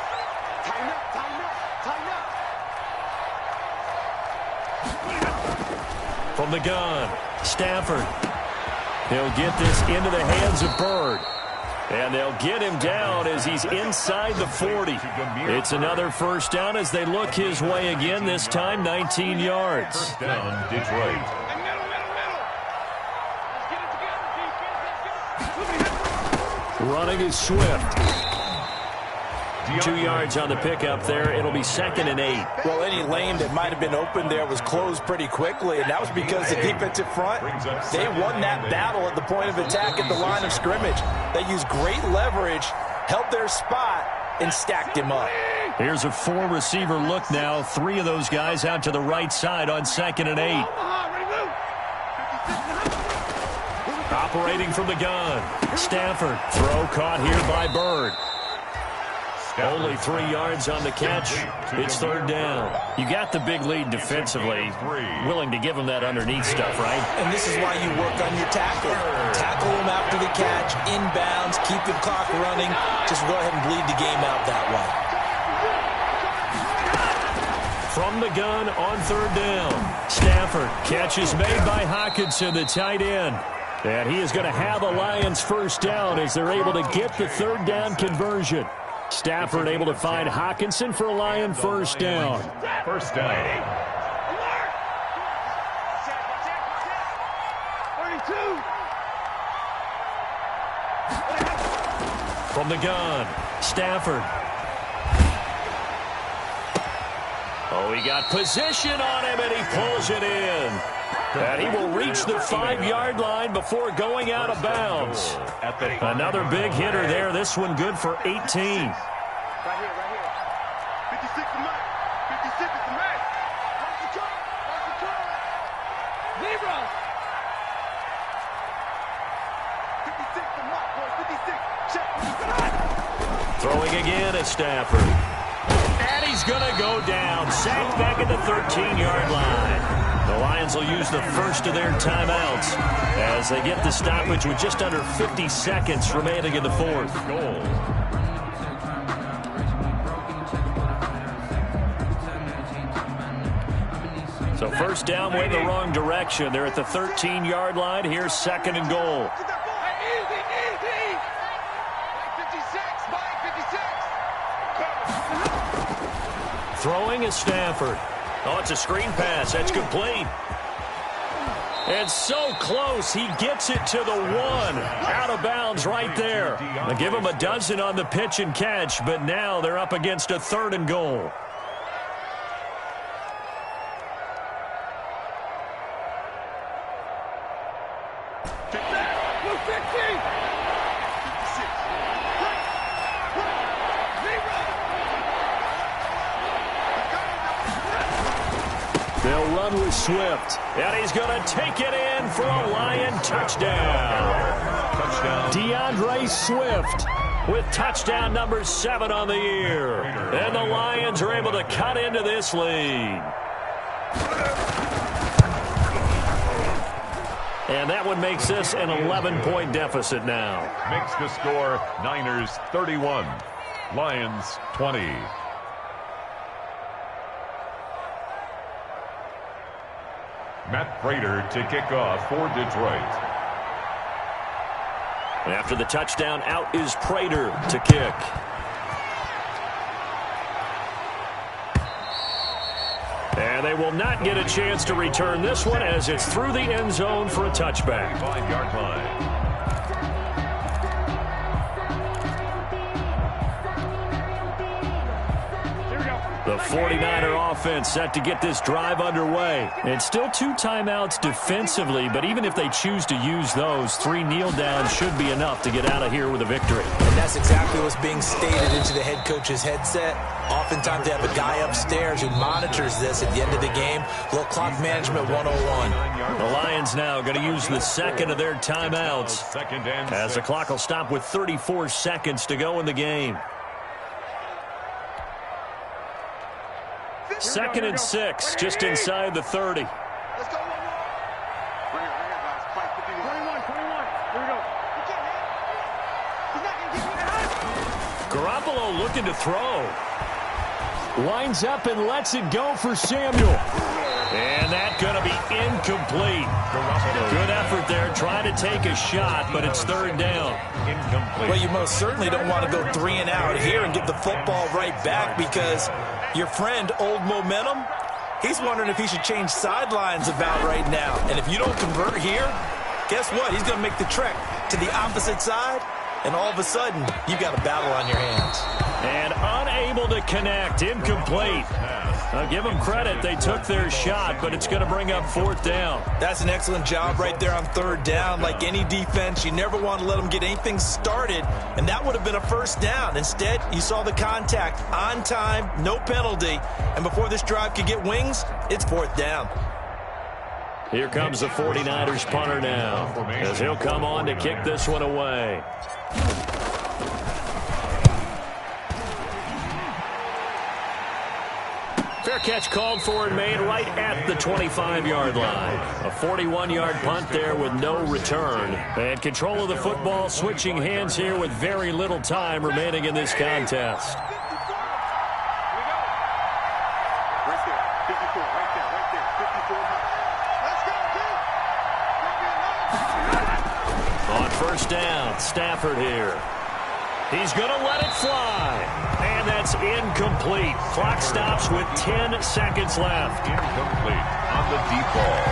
Tighten up, tighten up, tighten up. From the gun, Stafford. He'll get this into the hands of Bird. And they'll get him down as he's inside the 40. It's another 1st down as they look his way again, this time 19 yards. 1st down, Detroit. Running is Swift. 2 yards on the pickup there. It'll be 2nd and 8. Well, any lane that might have been open there was closed pretty quickly, and that was because the defensive front, they won that battle at the point of attack at the line of scrimmage. They used great leverage, held their spot, and stacked him up. Here's a 4-receiver look now. 3 of those guys out to the right side on 2nd and 8. Operating from the gun. Stafford. Throw caught here by Bird. Only 3 yards on the catch. It's 3rd down. You got the big lead defensively. Willing to give him that underneath stuff, right? And this is why you work on your tackling. Tackle him after the catch, inbounds, keep the clock running. Just go ahead and bleed the game out that way. From the gun on third down. Stafford, catch is made by Hockenson, the tight end. And he is going to have a Lions first down as they're able to get the third down conversion. Stafford able to find Hockenson for a Lion first down. First down. From the gun, Stafford. Oh, he got position on him, and he pulls it in. And he will reach the 5-yard line before going out of bounds. Another big hitter there. This one good for 18. Right here. 56 to Mike. 56 to Mike. Watch the control. Zero. 56 to Mike, boys. 56. Check. Throwing again at Stafford. And he's going to go down. Sacked back at the 13-yard line. The Lions will use the first of their timeouts as they get the stoppage with just under 50 seconds remaining in the fourth. Goal. So first down went in the wrong direction. They're at the 13-yard line. Here's second and goal. Easy. Mike 56. Mike 56. Throwing is Stafford. Oh, it's a screen pass. That's complete. And so close. He gets it to the 1. Out of bounds right there. They'll give him a dozen on the pitch and catch, but now they're up against a third and goal. They'll run with Swift, and he's going to take it in for a Lion touchdown. DeAndre Swift with touchdown number 7 on the year. And the Lions are able to cut into this lead. And that one makes this an 11-point deficit now. Makes the score Niners 31, Lions 20. Matt Prater to kick off for Detroit. After the touchdown, out is Prater to kick. And they will not get a chance to return this one as it's through the end zone for a touchback. 5-yard line. The 49er offense set to get this drive underway. It's still 2 timeouts defensively, but even if they choose to use those, 3 kneel downs should be enough to get out of here with a victory. And that's exactly what's being stated into the head coach's headset. Oftentimes they have a guy upstairs who monitors this at the end of the game. A little clock management 101. The Lions now going to use the second of their timeouts as the clock will stop with 34 seconds to go in the game. 2nd and 6, just inside the 30. Let's go. Right here, guys. Fight 51. 21. Here we go. He's not going to give me that. Garoppolo looking to throw. Lines up and lets it go for Samuel. And that's going to be incomplete. Good effort there, trying to take a shot, but it's third down. Incomplete. Well, you most certainly don't want to go 3 and out here and get the football right back because your friend, Old Momentum, he's wondering if he should change sidelines about right now. And if you don't convert here, guess what? He's going to make the trek to the opposite side, and all of a sudden, you got a battle on your hands. And unable to connect, incomplete. I'll give them credit. They took their shot, but it's going to bring up 4th down. That's an excellent job right there on 3rd down. Like any defense, you never want to let them get anything started, and that would have been a first down. Instead, you saw the contact on time, no penalty, and before this drive could get wings, it's 4th down. Here comes the 49ers punter now as he'll come on to kick this one away. Fair catch called for and made right at the 25-yard line. A 41-yard punt there with no return. And control of the football switching hands here with very little time remaining in this contest. Right there. first down. Stafford here. He's going to let it fly. And that's incomplete. Clock stops with 10 seconds left. Incomplete on the deep ball.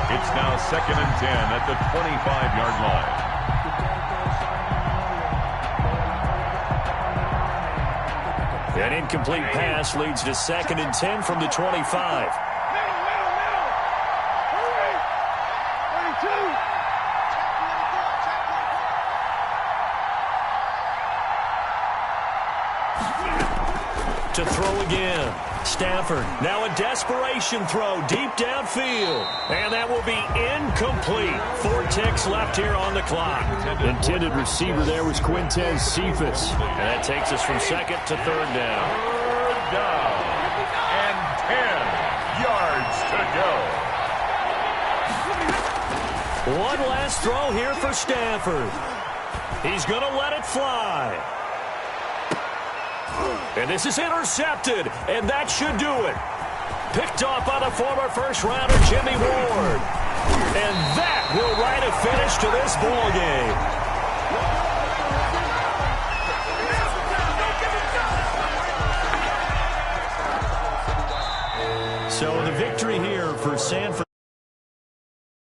It's now 2nd and 10 at the 25-yard line. An incomplete pass leads to 2nd and 10 from the 25. To throw again. Stafford, now a desperation throw deep downfield. And that will be incomplete. 4 ticks left here on the clock. Intended receiver there was Quintez Cephas. And that takes us from 2nd to 3rd down. 3rd down. And 10 yards to go. One last throw here for Stafford. He's going to let it fly. And this is intercepted, and that should do it. Picked off by the former first-rounder Jimmy Ward. And that will write a finish to this ball game. So the victory here for San Francisco.